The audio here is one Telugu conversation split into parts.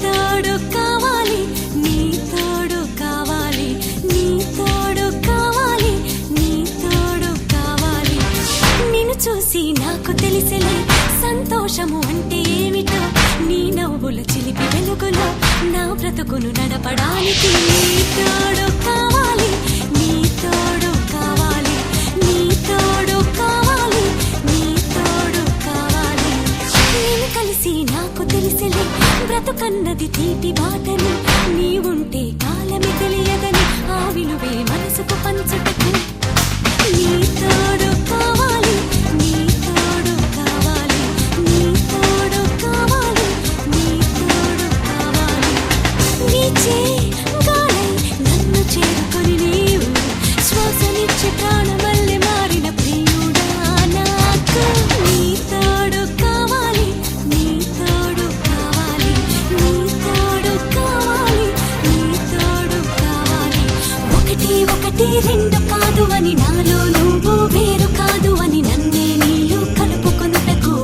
తోడు కావాలి, నీ తోడు కావాలి, నీ తోడు కావాలి, నీ తోడు కావాలి. నిన్ను చూసి నాకు తెలిసలే సంతోషము అంటే ఏమిటో, నీ నవ్వుల చిలిపి వెలుగులో నా బ్రతుకును నడపడానికి. నీ తోడు కావాలి, నీ తోడు కావాలి, నీ తోడు కావాలి, నీ తోడు కావాలి. నేను కలిసి నాకు తెలిసలే బ్రతుకన్నది తీపి బాటని, నీ ఉంటే కాలమే తెలియదని ఆ విలువే మనసుకు పంచుటకు. నీ తోడు కావాలి, నీ తోడు కావాలి, నీ తోడు కావాలి, నీ తోడు కావాలి. నీచే గాలై నన్ను చేరుకొని నీవు శ్వాసనిచ్చే ప్రాణమల్లె మారిన ప్రియుడా నాకు. నీ తోడు కావాలి, నీ తోడు కావాలి, నీ తోడు కావాలి, నీ తోడు కావాలి. ఒకటి ఒకటి రెండు కాదు అని, నాలో నువ్వు వేరు కాదు అని, నన్నే నీలో కలుపుకొనుటకు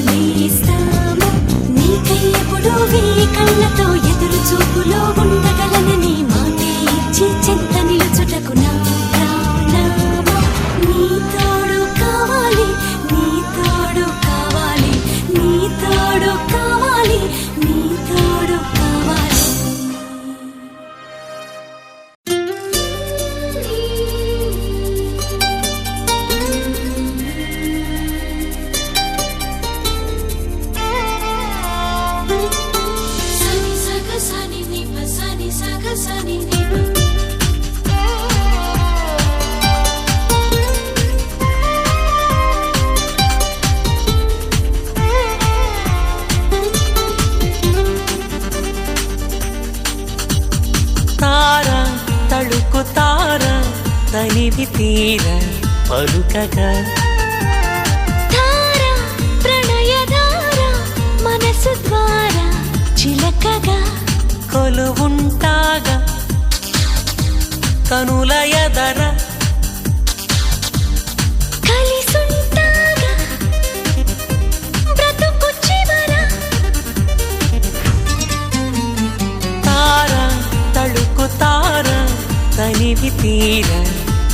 నేస్తాము. నీకై ఎప్పుడు వేయి కళ్ళతో ఎదురు చూపులో ఉండగలనని మాటే ఇచ్చి చెంత నిలుచుటకు నా ప్రాణమా. నీ తోడు కావాలి, నీ తోడు కావాలి, నీ తోడు కావాలి, నీ తోడు కావాలి. సని సగ సని నిప సని సగ సని నిప. తార తళుకు తార తనివి తీర పలుకగా, ధార ప్రణయధార మనసు ద్వారా చిలకగా, కొలువుంటాగా కనుల ఎదర కలిసుంటాగా బ్రతుకు చివర. తార తళుకు తార తనివి తీర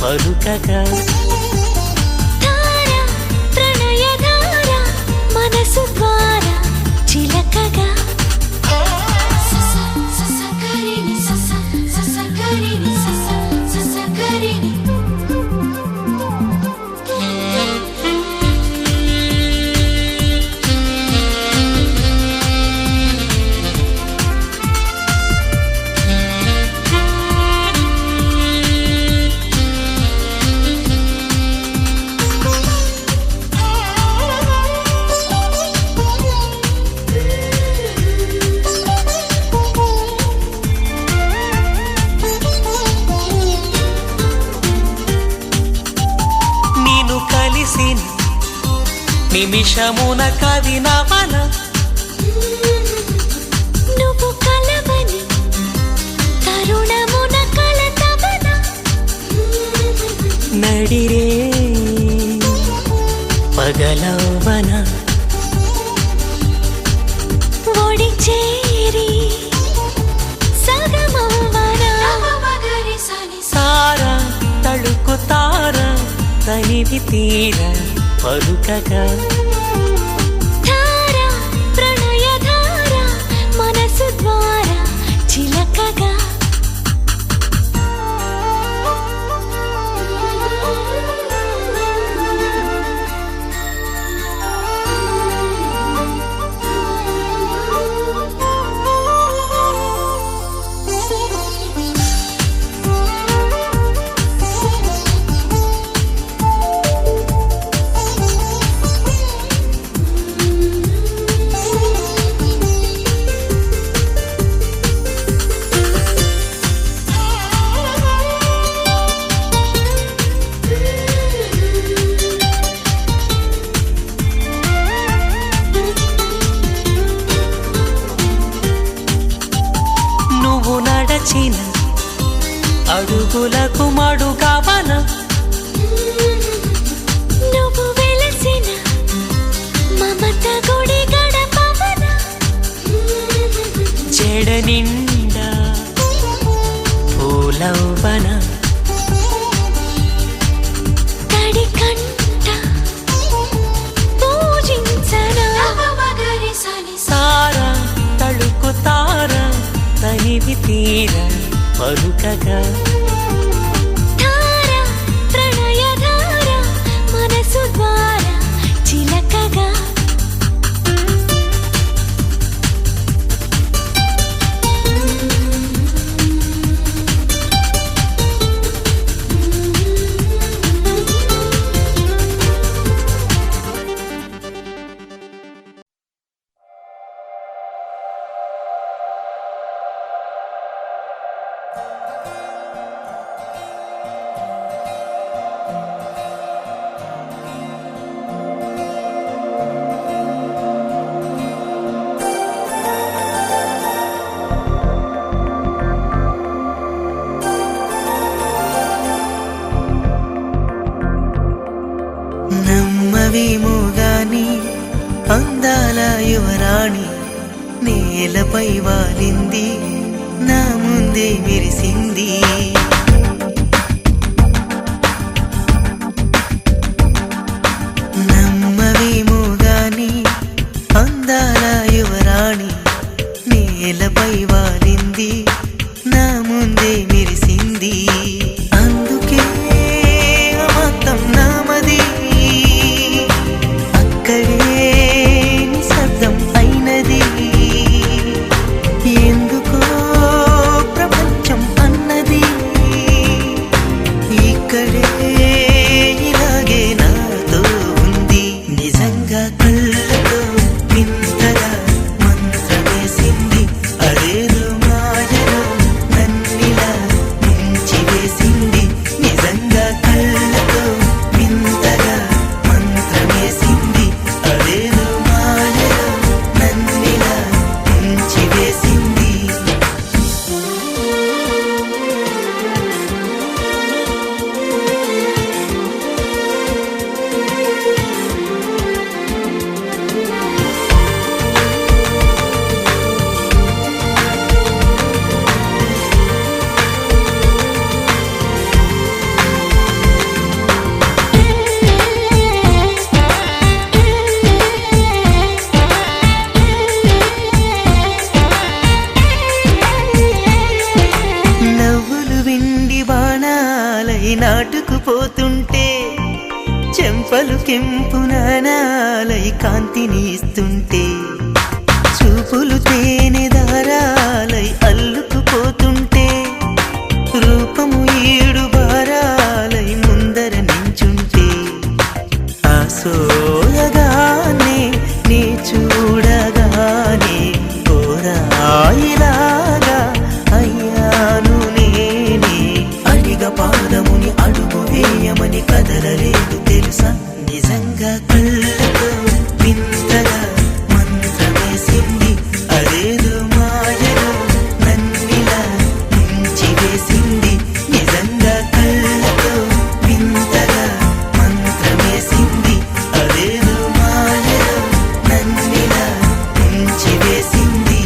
పలుకగా, ధార ప్రణయధార మనసు ద్వారా చిలకగా. సస సస కరిని సస సస కరిని సస సస కరిని. నిన్ను కలిసిన నిమిషమున కదినవన, నువ్వు కలవని తరుణమున కలతవన. నడిరే పగలవన, ఒడి చేరి సగమవన. తార తళుకు తార తనివి తీర పలుకగా, ధార ప్రణయధార మనసు ద్వారా చిలకగా. నడచిన అడుగులకు మడుగవన, నువ్వు వెలసిన మమత గుడి గడపవన. మెడ నిండా పూలవ్వన తడి కంట పూజించనా సారా తళుకు తార తనివి తీర పలుకగా ధార ప్రణయధార మనసు ద్వారా చిలకగా నమ్మవేమో గాని అందాల యువరాణి నేలపై వాలింది నా ముందే మెరిసింది నమ్మవేమో గాని అందాల యువరాణి నేలపై వాలింది నా ముందే మెరిసింది అందుకే మొత్తం నామది అక్కడే నిశ్శబ్దం అయినది ఎందుకో ప్రపంచం అన్నది ఇక్కడే ఇలాగే నాతో ఉంది నిజంగా కళ్ళతో వింతగా మంత్రమేసింది అదేదో మాయలో నన్నిలా ముంచివేసింది నిజంగా కళ్ళతో వింతగా మంత్రమేసింది అదేదో మాయలో నన్నిలా ముంచివేసింది నవ్వులు విండి బాణాలై నాటుకుపోతుంటే చెంపలు కెంపు నాణాలై కాంతిని ఇస్తుంటే చూపులు తేనె దారాలై అల్లుకుపోతుంటే రూపము ఈడు బారాలై ముందర నించుంటే ఆ సోయగానే నీ చూడగానే కోరాయిలాగా అయ్యాను నేనే అడిగ పాదముని అడుగు వేయమని కదలలేదు తెలుసా నిజంగా కళ్ళతో వింతగా మంత్రమేసింది అదేదో మాయలో నన్నిలా ముంచివేసింది నిజంగా కళ్ళతో వింతగా మంత్రమేసింది అదేదో మాయలో నన్నిలా ముంచివేసింది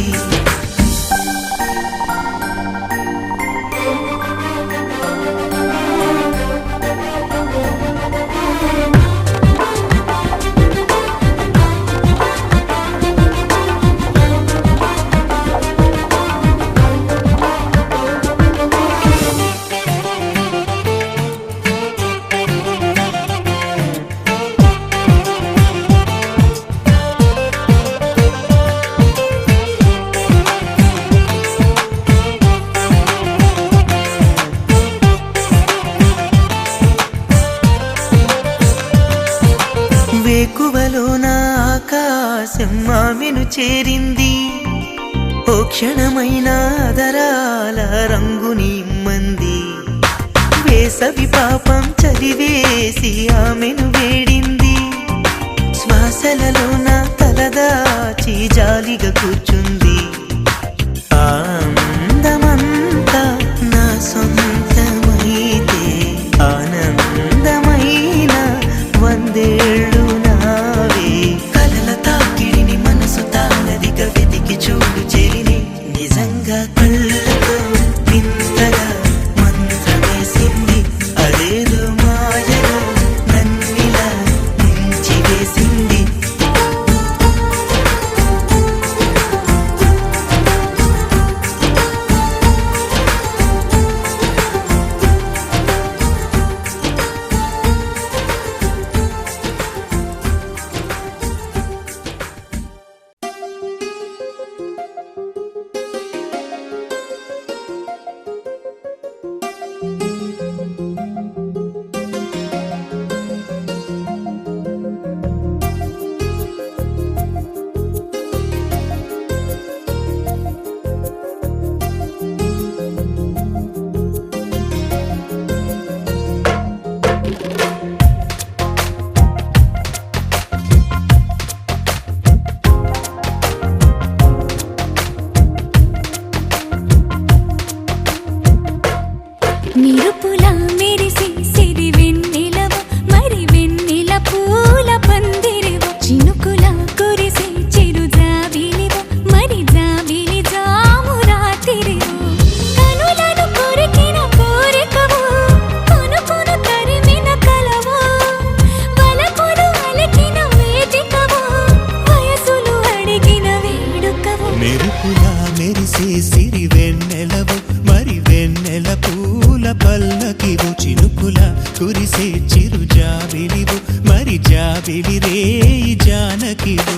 వేకువలో నా ఆకాశం ఆమెను చేరింది ఓ క్షణమైన ఆదరాల రంగుని ఇమ్మంది వేసవి పాపం చలివేసి ఆమెను వేడింది శ్వాసలలో నా తలదాచి జాలిగా కూర్చుంది ఆ అందమంతా నా సొంతమైతే ఆనందమైన వందేళ్ళు నావే కలల తాకిడిని మనసు తానదిగా వెతికి చూడు చెలిని నిజంగా మెత్తగా కళ్ళతో వింతగా మంత్రమేసింది అదేదో మాయలో నన్నిలా ముంచివేసింది నిరుపులా మెరిసి సిరి వెన్నెలవ మరి వెన్నెల పూల పందిరివ చినుకుల కురిసి చిరు జాబిలివ మరి జాబిలి జాము రాత్రివ కనులను కొరికిన కోరికవు కొనుకొను తరిమిన కలవు వలపులు అలికిన వేదికవు వయసులు అడిగిన వేడుకవు మెరుపులా మెరిసే సిరి వెన్నెలవు మరి వెన్నెల పూల పల్లకివు చినుకుల కురిసే చిరు జాబిలివు మరి జాబిలి రేయి జానకివు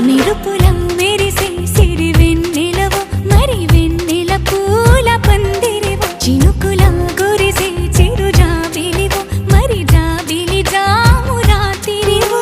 నిరుపుల మెరిసే సిరి వెన్నెలవ మరి వెన్నెల పూల పందిరివ చినుకుల కురిసే చిరు జాబిలివ మరి జాబిలి జాము రాత్రివ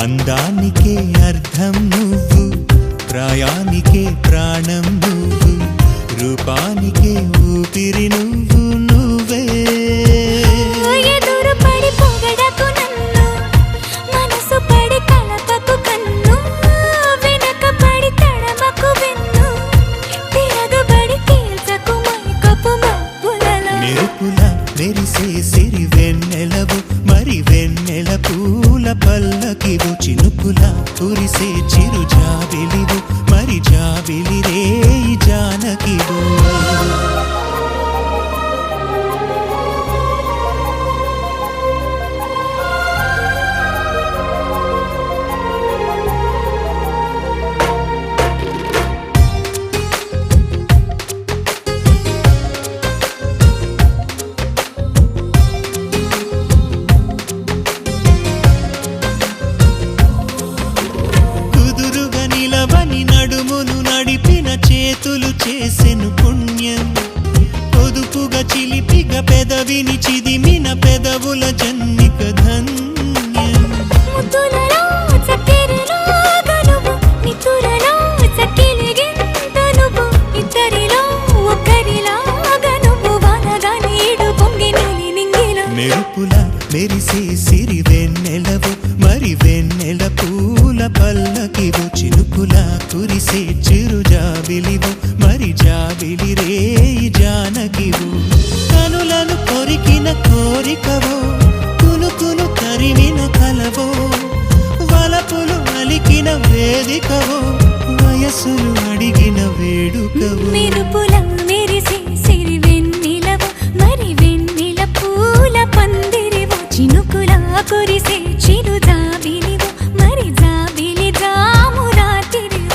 అందానికే అర్థం నువ్వు ప్రాయానికే ప్రాణం నువ్వు రూపానికే ఊపిరి నువ్వు నువ్వే ఎదురు పడి పొగడకు నన్ను మనసు పడి కలపకు కన్ను వెనక పడి తడమకు వెన్ను తిరగబడి తీల్చకు మైకపు మబ్బులలో మెరుపుల మెరిసే సిరి వెన్నెలవు మరి వెన్నెల పూల పల్లకివు చినుకుల కురిసే చిరు జాబిలివు మరి జాబిలి రేయి జానకివు కుదురుగా నిలవని నడుమును నడిపిన చేతులు చేసెను పుణ్యం పొదుపుగా చిలిపిగా పెదవిని చిదిమిన పెదవుల జన్నిక ధన్యం ముద్దులలో చక్కెరలో గనువు నితులలో చక్కెలిగింత నువ్వు ఇద్దరిలో ఒక్కరిలాగా నువ్వు వానగా నీడు పొంగి నీలి నింగిలో మెరుపుల మెరిసే సిరి వెన్నెలవు మరి వెన్నెల పూల పల్లకివు చినుకుల కురిసే చిరు జాబిలివు మరి జాబిలి రేయి జానకివు కనులను కొరికిన కోరికవో కునుకును తరిమిన కలవో వలపులు అలికిన వేదికవో వయసులు అడిగిన వేడుకవో మెరుపుల మెరిసే సిరి వెన్నెలవ మరి వెన్నెల పూల పందిరివ చినుకుల కురిసే చిరు జాబిలివ మరి జాబిలి జాము రాత్రివ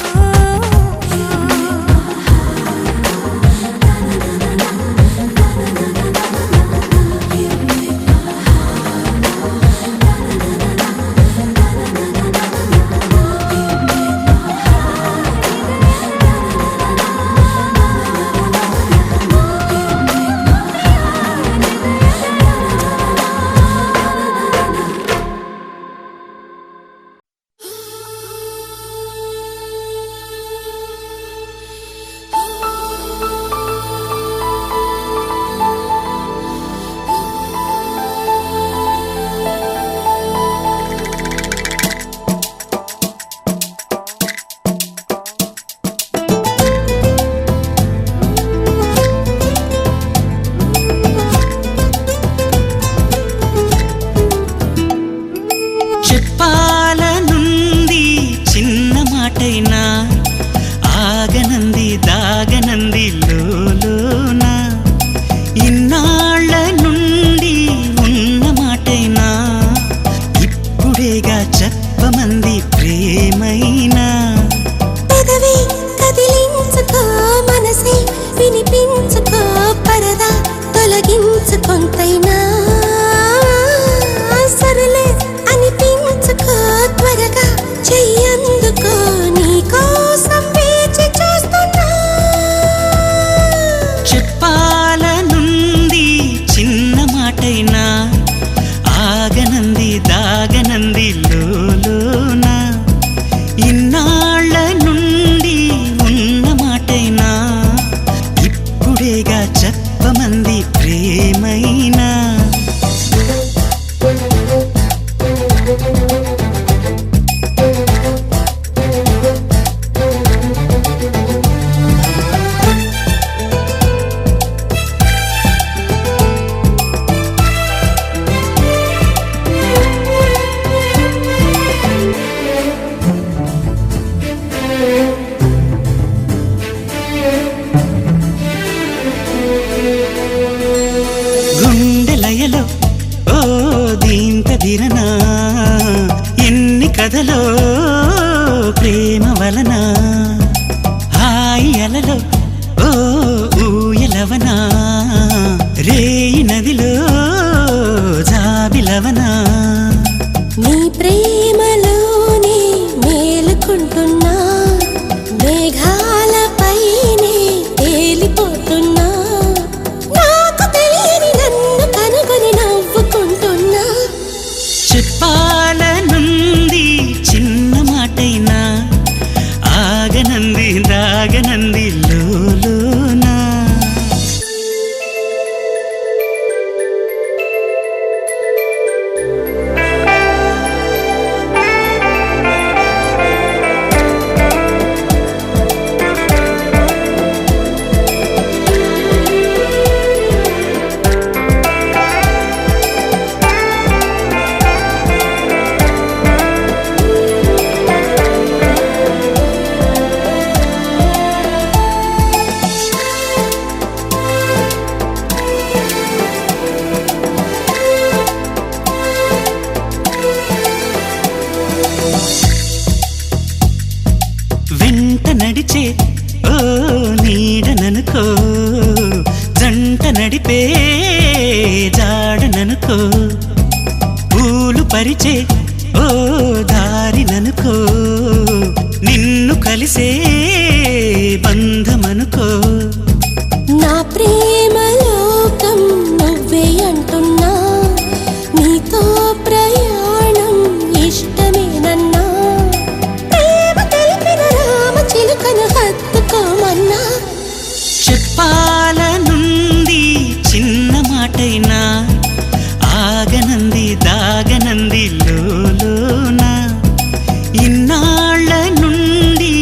మాటైనా ఆగనంది దాగనంది లోలోన ఇన్నాళ్ళ నుండి ఉన్న మాటైనా ఇప్పుడేగా చెప్పమంది ప్రేమైనా పెదవి కదిలించుకో మనసే వినిపించుకో పరదా తొలగించు కొంతైనా సరలే అనిపించుకో త్వరగా చెయ్యందుకో నీకోసం వేచి చూస్తున్నా చెప్పాలనుంది చిన్న మాటైనా ఆగనంది దాగనంది లోలోన ఇన్నాళ్ళ నుండి ఉన్న మాటైనా ఇప్పుడేగా చెప్పమంది ప్రేమైనా గుండెలయలో ఓ దీంతదిరనా ఎన్ని కథలో ప్రేమ వలన హాయి అలలో ఓ ఊయలవనా రేయి నదిలో జాబిలవనా నీ ప్రేమలోనే మేలుకుంటున్నా మేఘాలపైనే తేలిపోతున్నా నాకు తెలియని నన్ను కనుగొని నవ్వుకుంటున్నా చెప్పాలనుంది చిన్న మాటైనా ఆగనంది దాగనంది లోలోనా వెంట నడిచే ఓ నీడననుకో జంట నడిపే జాడననుకో పూలు పరిచే ఓ దారిననుకో నిన్ను కలిసే బంధమనుకో నా ప్రేమలోకం నువ్వే అంటున్నా నీతో ప్రయాణం ఇష్టమేనన్నా ప్రేమ తెలిపిన రామ చిలుకను హత్తుకోమన్నా చెప్పాలనుంది చిన్న మాటైనా ఆగనంది దాగనంది లోలోన ఇన్నాళ్ళ నుండి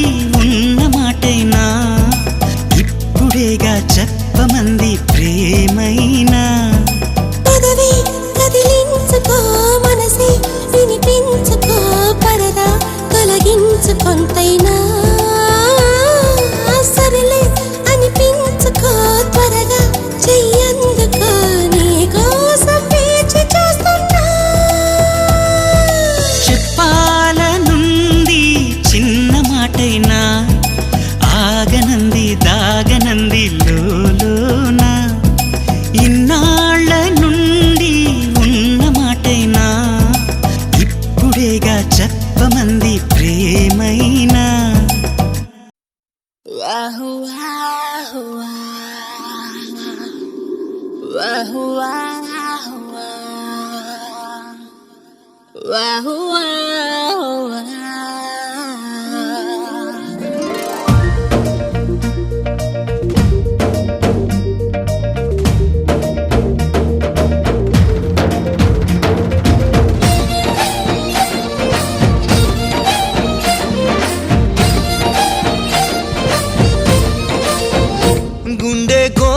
ఉన్న మాటైనా ఇప్పుడేగా చెప్పమంది ప్రేమైనా పెదవి కదిలించుకో మనసే వినిపించుకో పరదా తొలగించు కొంతైనా సరలే అనిపించుకో త్వరగా చెయ్యందుకో నీకోసం వేచి చూస్తున్నా చెప్పాలనుంది చిన్న మాటైనా ఆగనంది దాగనంది లోలోన ఇన్నాళ్ళ నుండి ఉన్న మాటైనా ఇప్పుడేగా చెప్పమంది ప్రేమైనా గుండె గో